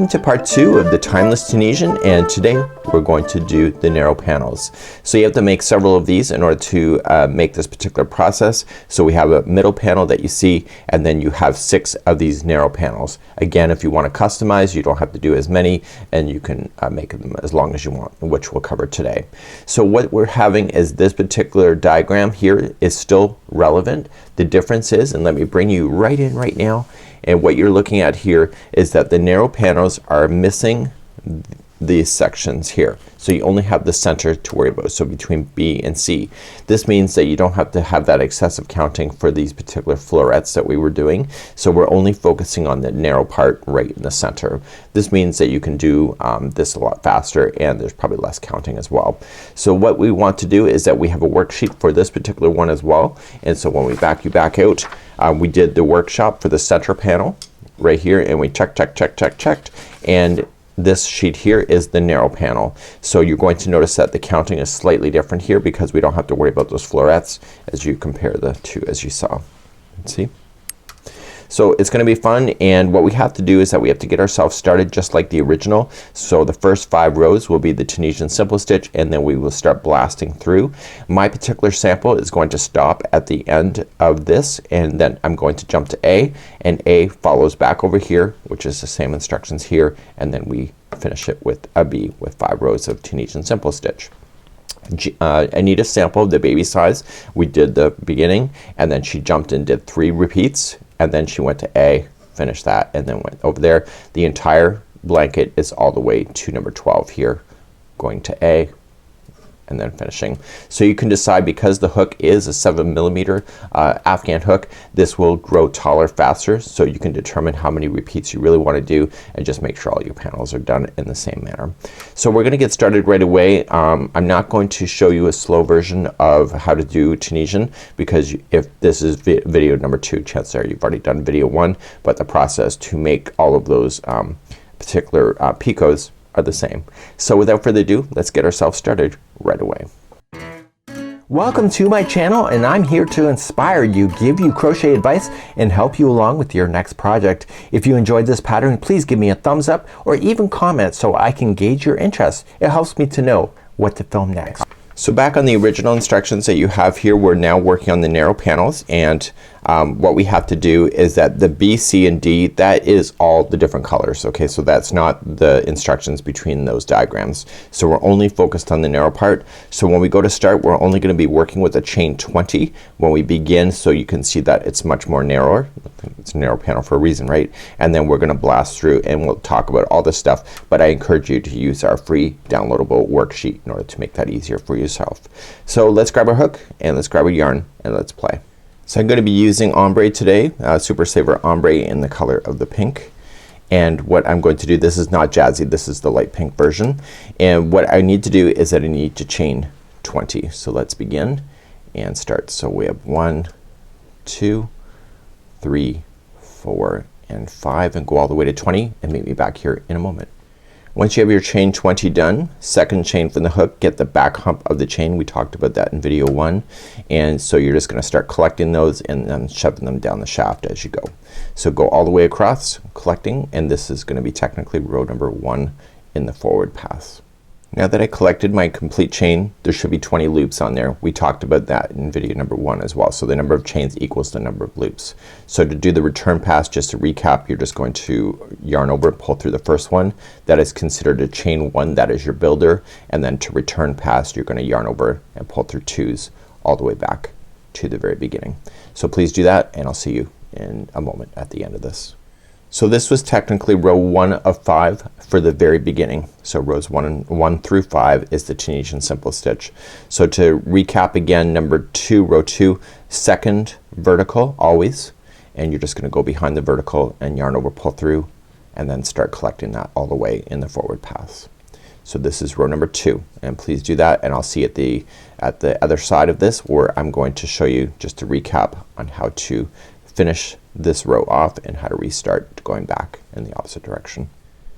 Welcome to part 2 of the Timeless Tunisian, and today we're going to do the narrow panels. So you have to make several of these in order to make this particular process. So we have a middle panel that you see, and then you have 6 of these narrow panels. Again, if you want to customize, you don't have to do as many, and you can make them as long as you want, which we'll cover today. So what we're having is this particular diagram here is still relevant. The difference is, and let me bring you right in right now, and what you're looking at here is that the narrow panels are missing these sections here. So you only have the center to worry about. So between B and C. This means that you don't have to have that excessive counting for these particular florets that we were doing. So we're only focusing on the narrow part right in the center. This means that you can do this a lot faster, and there's probably less counting as well. So what we want to do is that we have a worksheet for this particular one as well. And so when we back out, we did the workshop for the center panel right here, and we checked, and this sheet here is the narrow panel. So you're going to notice that the counting is slightly different here because we don't have to worry about those florets as you compare the two, as you saw. See? So it's gonna be fun, and what we have to do is that we have to get ourselves started just like the original. So the first 5 rows will be the Tunisian simple stitch, and then we will start blasting through. My particular sample is going to stop at the end of this, and then I'm going to jump to A, and A follows back over here, which is the same instructions here, and then we finish it with a B with 5 rows of Tunisian simple stitch. I need a sample of the baby size. We did the beginning, and then she jumped and did 3 repeats, and then she went to A, finished that, and then went over there. The entire blanket is all the way to number 12 here, going to A and then finishing. So you can decide, because the hook is a 7mm Afghan hook, this will grow taller faster, so you can determine how many repeats you really want to do and just make sure all your panels are done in the same manner. So we're gonna get started right away. I'm not going to show you a slow version of how to do Tunisian, because if this is video number 2, chances are you've already done video 1, but the process to make all of those particular picots are the same. So without further ado, let's get ourselves started right away. Welcome to my channel, and I'm here to inspire you, give you crochet advice, and help you along with your next project. If you enjoyed this pattern, please give me a thumbs up or even comment so I can gauge your interest. It helps me to know what to film next. So back on the original instructions that you have here, we're now working on the narrow panels, and what we have to do is that the B, C, and D, that is all the different colors. Okay, so that's not the instructions between those diagrams. So we're only focused on the narrow part. So when we go to start, we're only going to be working with a chain 20 when we begin, so you can see that it's much more narrower. It's a narrow panel for a reason, right? And then we're going to blast through, and we'll talk about all this stuff, but I encourage you to use our free downloadable worksheet in order to make that easier for yourself. So let's grab our hook, and let's grab a yarn, and let's play. So I'm going to be using ombre today, Super Saver ombre in the color of the pink. And what I'm going to do, this is not jazzy, this is the light pink version. And what I need to do is that I need to chain 20. So let's begin and start. So we have 1, 2, 3, 4, and 5, and go all the way to 20, and meet me back here in a moment. Once you have your chain 20 done, second chain from the hook, get the back hump of the chain. We talked about that in video 1. And so you're just gonna start collecting those and then shoving them down the shaft as you go. So go all the way across collecting, and this is gonna be technically row number 1 in the forward pass. Now that I collected my complete chain, there should be 20 loops on there. We talked about that in video number 1 as well. So the number of chains equals the number of loops. So to do the return pass, just to recap, you're just going to yarn over and pull through the first one. That is considered a chain 1, that is your builder. And then to return pass, you're gonna yarn over and pull through 2s all the way back to the very beginning. So please do that, and I'll see you in a moment at the end of this. So this was technically row 1 of 5 for the very beginning. So rows 1 through 5 is the Tunisian simple stitch. So to recap again, number 2, row 2, second vertical always, and you're just gonna go behind the vertical and yarn over, pull through, and then start collecting that all the way in the forward pass. So this is row number 2, and please do that, and I'll see at the other side of this where I'm going to show you just to recap on how to finish this row off and how to restart going back in the opposite direction.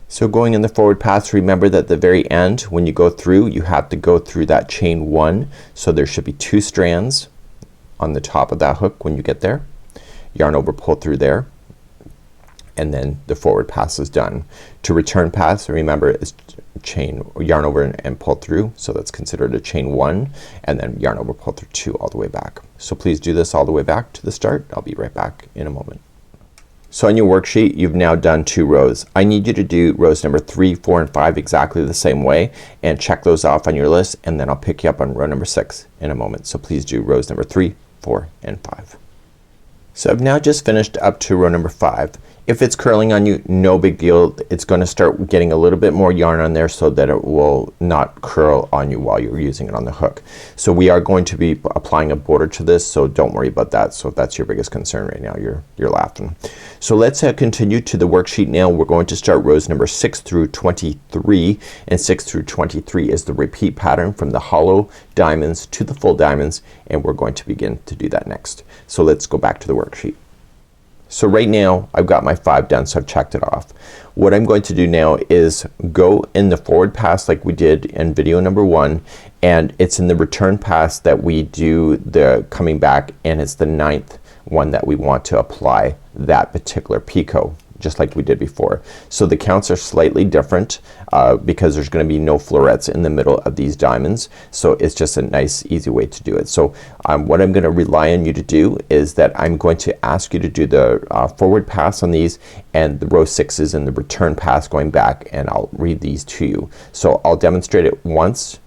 So going in the forward pass, remember that at the very end when you go through, you have to go through that chain 1. So there should be 2 strands on the top of that hook when you get there. Yarn over, pull through there, and then the forward pass is done. To return pass, remember, is chain yarn over and pull through, so that's considered a chain 1, and then yarn over, pull through 2 all the way back. So please do this all the way back to the start. I'll be right back in a moment. So on your worksheet you've now done 2 rows. I need you to do rows number 3, 4, and 5 exactly the same way and check those off on your list, and then I'll pick you up on row number 6 in a moment. So please do rows number 3, 4, and 5. So I've now just finished up to row number 5. If it's curling on you, no big deal. It's gonna start getting a little bit more yarn on there so that it will not curl on you while you're using it on the hook. So we are going to be applying a border to this, so don't worry about that. So if that's your biggest concern right now, you're laughing. So let's continue to the worksheet now. We're going to start rows number 6 through 23, and 6 through 23 is the repeat pattern from the hollow diamonds to the full diamonds, and we're going to begin to do that next. So let's go back to the worksheet. So right now I've got my 5 done, so I've checked it off. What I'm going to do now is go in the forward pass like we did in video number 1, and it's in the return pass that we do the coming back, and it's the 9th one that we want to apply that particular picot, just like we did before. So the counts are slightly different because there's gonna be no florets in the middle of these diamonds, so it's just a nice easy way to do it. So what I'm gonna rely on you to do is that I'm going to ask you to do the forward pass on these, and the row 6 is in the return pass going back, and I'll read these to you. So I'll demonstrate it once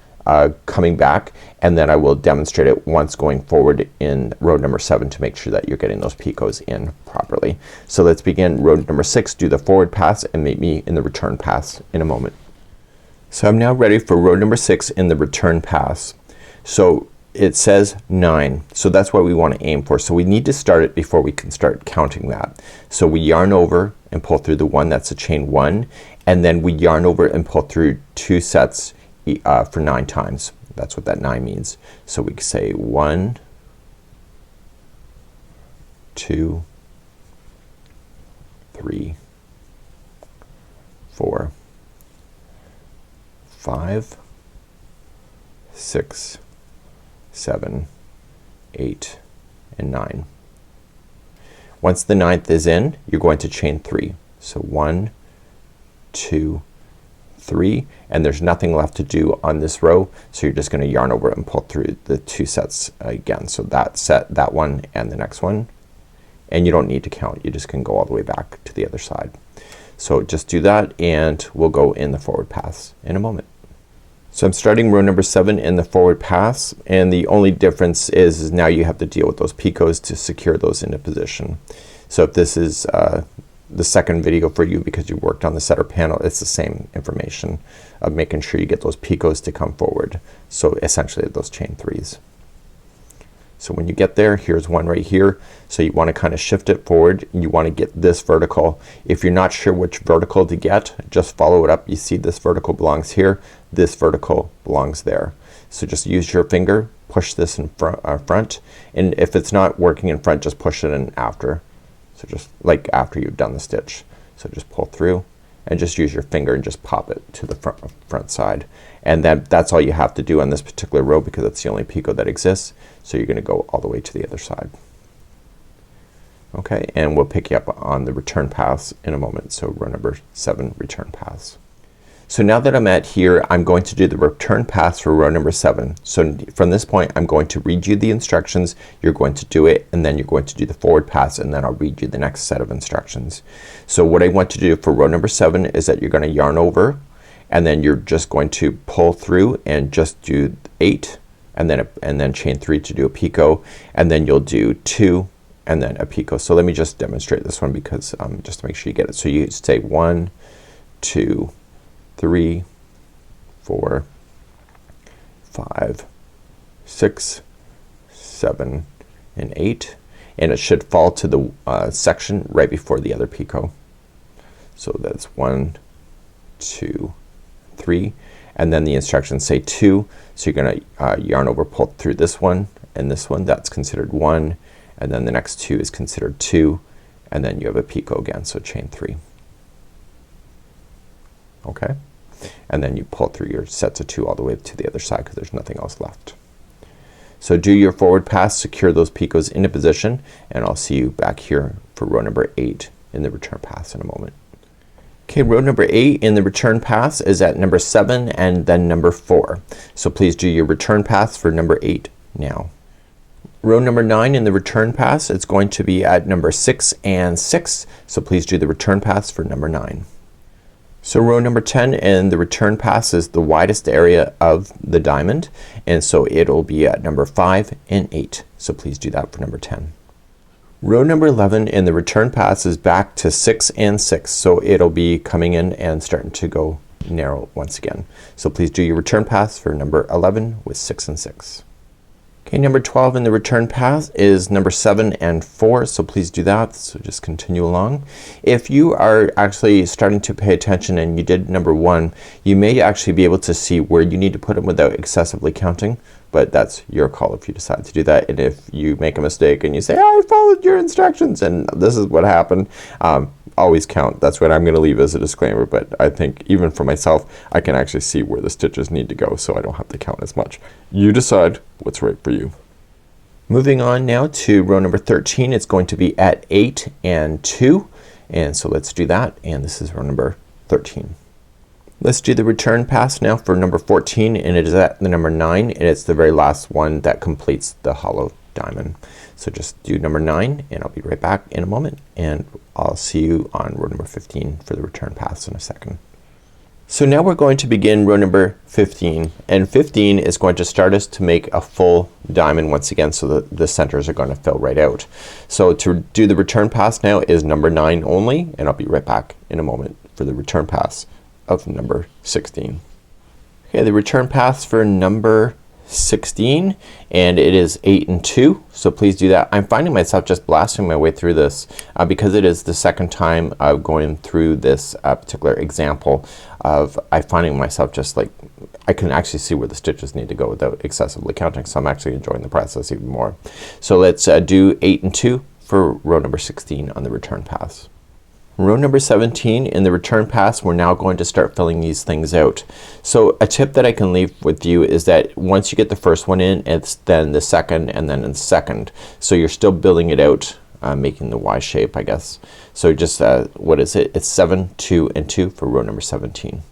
coming back, and then I will demonstrate it once going forward in row number 7 to make sure that you're getting those picots in properly. So let's begin row number 6, do the forward pass, and meet me in the return pass in a moment. So I'm now ready for row number 6 in the return pass. So it says 9, so that's what we want to aim for. So we need to start it before we can start counting that. So we yarn over and pull through the 1, that's a chain 1, and then we yarn over and pull through 2 sets for 9 times. That's what that 9 means. So we can say 1, 2, 3, 4, 5, 6, 7, 8, and 9. Once the 9th is in, you're going to chain 3. So 1, 2, 3, and there's nothing left to do on this row, so you're just gonna yarn over and pull through the 2 sets again. So that set, that one, and the next one, and you don't need to count, you just can go all the way back to the other side. So just do that, and we'll go in the forward pass in a moment. So I'm starting row number 7 in the forward pass, and the only difference is now you have to deal with those picots to secure those into position. So if this is the second video for you because you worked on the setter panel, it's the same information of making sure you get those picots to come forward. So essentially those chain 3s. So when you get there, here's one right here. So you want to kind of shift it forward. You want to get this vertical. If you're not sure which vertical to get, just follow it up. You see this vertical belongs here. This vertical belongs there. So just use your finger, push this in front, and if it's not working in front, just push it in after. So just like after you've done the stitch. So just pull through and just use your finger and just pop it to the front side. And then that's all you have to do on this particular row because it's the only picot that exists. So you're gonna go all the way to the other side. Okay, and we'll pick you up on the return pass in a moment. So row number 7, return pass. So now that I'm at here, I'm going to do the return pass for row number 7. So from this point I'm going to read you the instructions, you're going to do it, and then you're going to do the forward pass, and then I'll read you the next set of instructions. So what I want to do for row number 7 is that you're gonna yarn over, and then you're just going to pull through and just do 8, and then chain 3 to do a picot, and then you'll do 2 and then a picot. So let me just demonstrate this one because just to make sure you get it. So you say 1, 2, 3, 4, 5, 6, 7, and 8, and it should fall to the section right before the other picot. So that's 1, 2, 3, and then the instructions say 2, so you're gonna yarn over, pull through this one and this one, that's considered 1, and then the next 2 is considered 2, and then you have a picot again, so chain 3. Okay, and then you pull through your sets of 2 all the way to the other side because there's nothing else left. So do your forward pass, secure those picots into position, and I'll see you back here for row number 8 in the return pass in a moment. Okay, row number 8 in the return pass is at number 7 and then number 4. So please do your return pass for number 8 now. Row number 9 in the return pass is going to be at number 6 and 6. So please do the return pass for number 9. So row number 10 in the return pass is the widest area of the diamond, and so it'll be at number 5 and 8. So please do that for number 10. Row number 11 in the return pass is back to 6 and 6. So it'll be coming in and starting to go narrow once again. So please do your return pass for number 11 with 6 and 6. Okay, number 12 in the return pass is number 7 and 4. So please do that. So just continue along. If you are actually starting to pay attention and you did number 1, you may actually be able to see where you need to put them without excessively counting, but that's your call if you decide to do that. And if you make a mistake and you say, oh, I followed your instructions and this is what happened, always count. That's what I'm gonna leave as a disclaimer, but I think even for myself I can actually see where the stitches need to go, so I don't have to count as much. You decide what's right for you. Moving on now to row number 13, it's going to be at 8 and 2, and so let's do that, and this is row number 13. Let's do the return pass now for number 14, and it is at the number 9, and it's the very last one that completes the hollow diamond. So just do number 9 and I'll be right back in a moment, and I'll see you on row number 15 for the return pass in a second. So now we're going to begin row number 15, and 15 is going to start us to make a full diamond once again, so the centers are going to fill right out. So to do the return pass now is number 9 only, and I'll be right back in a moment for the return pass of number 16. Okay, the return pass for number 16, and it is 8 and 2. So please do that. I'm finding myself just blasting my way through this because it is the second time going through this particular example of finding myself just like I can actually see where the stitches need to go without excessively counting, so I'm actually enjoying the process even more. So let's do 8 and 2 for row number 16 on the return pass. Row number 17 in the return pass, we're now going to start filling these things out. So a tip that I can leave with you is that once you get the first one in, it's then the second and then the second. So you're still building it out, making the Y shape, I guess. So just what is it? It's 7, 2 and 2 for row number 17.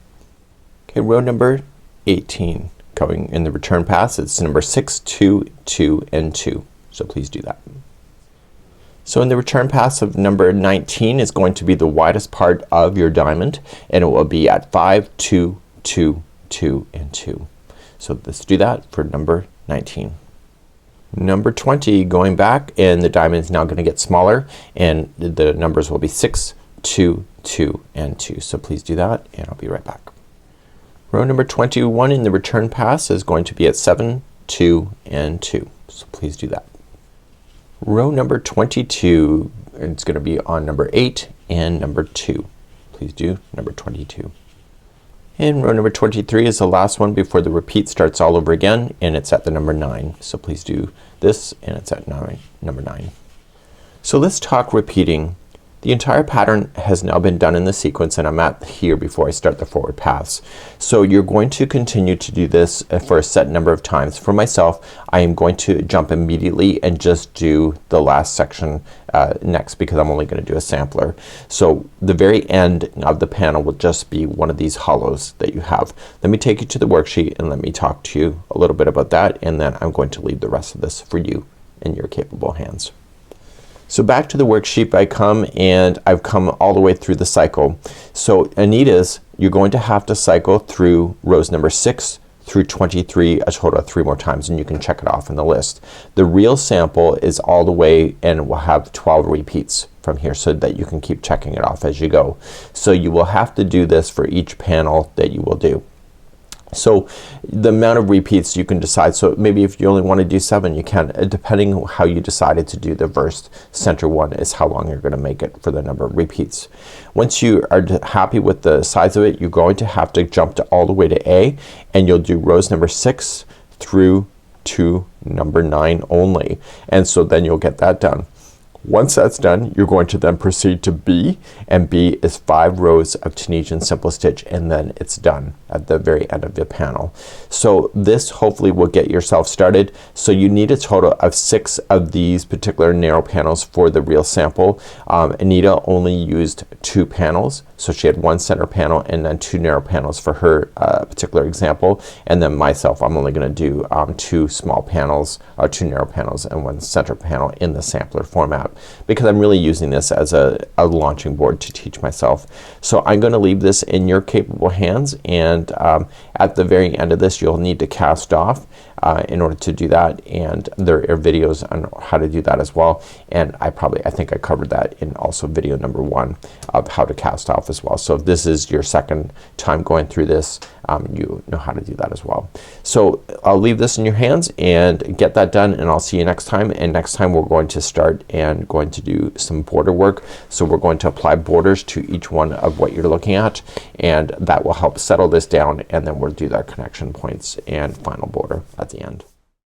Okay, row number 18 going in the return pass, it's number 6, 2, 2 and 2. So please do that. So in the return pass of number 19 is going to be the widest part of your diamond, and it will be at 5, 2, 2, 2 and 2. So let's do that for number 19. Number 20 going back, and the diamond is now going to get smaller, and the numbers will be 6, 2, 2 and 2. So please do that, and I'll be right back. Row number 21 in the return pass is going to be at 7, 2 and 2. So please do that. Row number 22, it's going to be on number 8 and number 2. Please do number 22. And row number 23 is the last one before the repeat starts all over again, and it's at the number 9. So please do this, and it's at number 9. So let's talk repeating. The entire pattern has now been done in the sequence, and I'm at here before I start the forward pass. So you're going to continue to do this for a set number of times. For myself, I am going to jump immediately and just do the last section next, because I'm only going to do a sampler. So the very end of the panel will just be one of these hollows that you have. Let me take you to the worksheet and let me talk to you a little bit about that, and then I'm going to leave the rest of this for you in your capable hands. So back to the worksheet I come, and I've come all the way through the cycle. So Anita's, you're going to have to cycle through rows number 6 through 23 a total of 3 more times, and you can check it off in the list. The real sample is all the way, and will have 12 repeats from here, so that you can keep checking it off as you go. So you will have to do this for each panel that you will do. So the amount of repeats you can decide. So maybe if you only want to do 7, you can, depending on how you decided to do the first center one is how long you're going to make it for the number of repeats. Once you are happy with the size of it, you're going to have to jump to all the way to A, and you'll do rows number 6 through to number 9 only, and so then you'll get that done. Once that's done, you're going to then proceed to B, and B is 5 rows of Tunisian simple stitch, and then it's done at the very end of the panel. So this hopefully will get yourself started. So you need a total of 6 of these particular narrow panels for the real sample. Anita only used 2 panels, so she had 1 center panel and then 2 narrow panels for her particular example, and then myself, I'm only gonna do 2 small panels, 2 narrow panels and 1 center panel in the sampler format, because I'm really using this as a launching board to teach myself. So I'm gonna leave this in your capable hands, and at the very end of this you'll need to cast off in order to do that, and there are videos on how to do that as well, and I think I covered that in also video number 1 of how to cast off as well. So if this is your second time going through this, you know how to do that as well. So I'll leave this in your hands and get that done, and I'll see you next time. And next time we're going to start and going to do some border work. So we're going to apply borders to each one of what you're looking at, and that will help settle this down, and then we'll do that connection points and final border at the end.